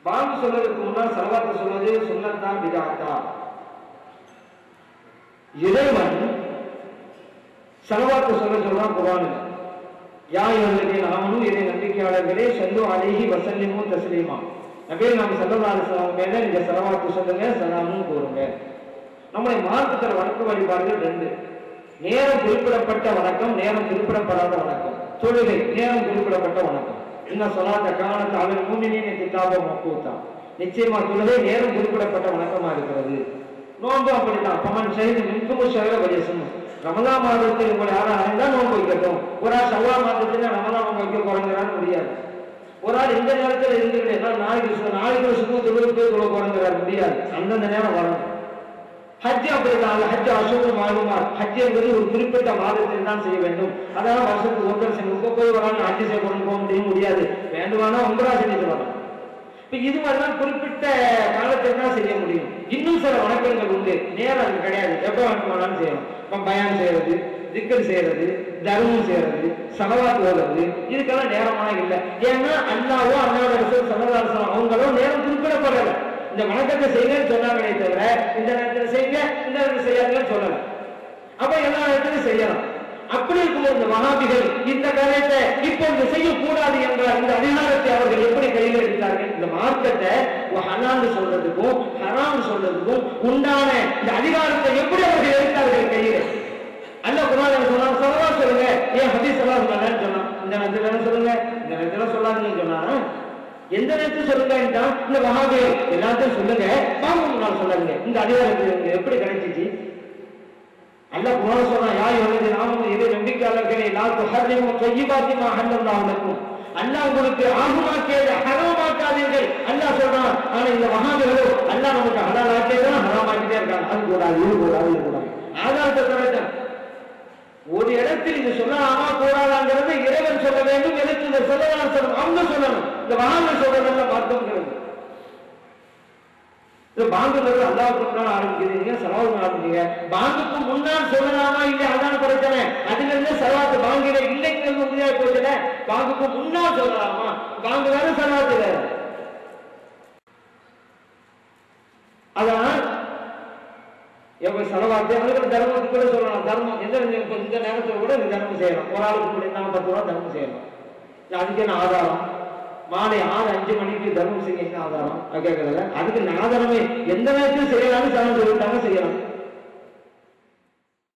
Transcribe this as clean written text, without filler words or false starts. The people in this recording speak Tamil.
பாங்கு சொல்றதுக்கு முன்னால் ஸலவாத் சொல்வது சுன்னத்தா பிதஅத்தா? இறைவன் ஸலவாத் சொல்றான் குர்ஆனில். யா அய்யுஹல்லதீன ஆமனூ, இறை நம்பிக்கையாளர்களே, ஸல்லு அலைஹி வஸல்லிமு தஸ்லீமா. நபியே நாம் ஸல்லல்லாஹு அலைஹி வஸல்லம் மேல நீங்க ஸலவாத் சொல்லுங்க, சலாமும் கூறுங்க. நம்முடைய மார்க்கத்தில் வணக்க வழிபாடுகள் ரெண்டு. நேரம் குறிப்பிடப்பட்ட வணக்கம், நேரம் குறிப்பிடப்படாத வணக்கம். தொழுகை நேரம் குறிப்பிடப்பட்ட வணக்கம். இன்ன ஸலாத்த கானத் அலல் முஃமினீன கிதாபன் மவ்கூதா. நிச்சயமா தொழுகை நேரம் குறிப்பிடப்பட்ட வணக்கமா இருக்கிறது. நோன்பு அப்படிதான். பமன் ஷஹீது மின்கும் ஷஹர வலியஸும். ரமலான் மாதத்தில் உங்களை யாரும் அறிந்தா நோன்பு வைக்கட்டும். ஒரு ஆள் ஷவ்வால் மாதத்துல ரமலான் நோன்பு வைக்க போறங்கிறான்னு முடியாது. ஒரு ஆள் இந்த நேரத்தில் இருந்துக்கிட்டு நாளைக்கு சுத்தம் தொழுகை தொழ போறங்கிறார் முடியாது. அந்தந்த நேரம் வரணும். ஹஜ் அப்படிதான். ஹஜ் அஷூர் மாலுமார். ஹஜ் என்பது ஒரு குறிப்பிட்ட மாதத்தில் தான் செய்ய வேண்டும். அதாவது வருஷத்துக்கு ஒன்றரை செய்யணும். போய் ஒரு ஆள் ஹஜ் செய்ய போக முடியாது. வேண்டுமானா உம்ரா செஞ்சுட்டு வரணும். இது மாதிரிலாம் குறிப்பிட்ட காலத்தில் தான் செய்ய முடியும். இன்னும் சில வணக்கங்கள் உண்டு, நேரம் அது கிடையாது. எப்ப வேணுமானாலும் செய்யணும். இப்போ பயான் செய்யறது, திக்ர் செய்யறது, தர்மம் செய்யறது, ஸலவாத் ஓதுறது, இதுக்கெல்லாம் நேரமா இல்லை. ஏன்னா அல்லாஹ்வோ அல்லாஹ்வுடைய ரசூல் ஸல்லல்லாஹு அலைஹி வஸல்லம் அவங்களோ நேரம் குறிப்பிடப்படலை. இந்த வணக்கத்தை செய்யுங்கன்னு சொன்னாங்களே தவிர இந்த நேரத்தில் செய்யுங்க, இந்த நேரத்தில் செய்யாதுன்னு சொல்லலை. அப்ப எல்லா நேரத்திலும் செய்யலாம். அப்படி இருக்கும்போது இந்த வஹாபிகள் இந்த காரியத்தை இப்பொழுது செய்யக்கூடாது என்ற இந்த அதிகாரத்தை அவர்கள் எப்படி கையில் எடுத்தார்கள்? இந்த மார்க்கத்தை ஹலால் சொல்றதுக்கும் ஹராம் சொல்றதுக்கும் உண்டான இந்த அதிகாரத்தை எப்படி அவர்கள் எடுத்தார்கள் கையில்? அல்லாஹ் குர்ஆன்ல சொன்னான், ஸலவாத் சொல்லுங்க. ஏன் ஹதீஸ் ஸலவாத் சொல்லலன்னு சொன்னான்? இந்த நேரத்துல சொல்லுங்க, இந்த நேரத்துல சொல்லாதீங்கன்னு சொன்னா எந்த நேரத்தில் சொல்லுங்க? இந்த வஹாபிகள் எல்லாத்தையும் சொல்லுங்க, பாங்கு முன்னால் சொல்லாதீங்க. இந்த அதிகாரத்தை எப்படி கிடைச்சிச்சு? அல்லாஹ் குர்ஆன் சொல்றான், யா அய்யுஹல்லதீன ஆமனூ, இறை நம்பிக்கையாளர்களே, லா துஹர்ரிமு த்வய்யிபாத்தி மா அஹல்லல்லாஹு லக்கும். அல்லாஹ் உங்களுக்கு ஆகுமாக்கியதை ஹராமாக்காதீர்கள் அல்லாஹ் சொல்றான். ஆனா இந்த வஹாபிகளோ அல்லாஹ் நமக்கு ஹலால் ஆக்கியதை ஹராமாக்கிட்டே இருக்காங்க. அது கூடாது, இது கூடாது, இது கூடாது. ஆதாரத்தை தரட்டும். ஒரு இடத்தில் இது சொல்லலாமா கூடாதாங்கிறது இறைவன் சொல்ல வேண்டும். எதுக்கு இந்த சொல்லலாம் சொல்லணும்? அவங்க சொல்லணும். இந்த வஹாபிகள் சொல்றதெல்லாம் பார்த்தோம்ங்கிறது. பாங்குங்கிறது அல்லாஹ்வுக்கு முன்னால் ஆரம்பிக்கிறீங்க, ஸலவாத் ஆரம்பிக்கிறீங்க. பாங்குக்கு முன்னால் சொல்லலாமா இல்லை? அதான் பிரச்சனை. அதுல இருந்து ஸலவாத் பாங்கில இல்லைங்கிறது உறுதியாக போச்சுல. பாங்குக்கு முன்னால் சொல்லலாமா? பாங்கு வேற, ஸலவாத் வேற. அதான் எப்ப ஸலவாத் அதுக்கு தர்மத்துக்கு கூட சொல்லலாம். தர்மம் இந்த நேரத்தில் கூட இந்த தர்மம் செய்யலாம். ஒரு ஆளுக்கு முடிந்தாலும் 10 ரூபா தர்மம் செய்யலாம். அதுக்கு என்ன ஆதாரம்? மாலை 6-5 மணிக்கு தர்மம் செய்ய என்ன ஆதாரம் கேட்கறதில்ல. அதுக்கு ஆதாரமே எந்த நேரத்தில் செய்யலாம்னு சொல்லிட்டாங்க, செய்யலாம்.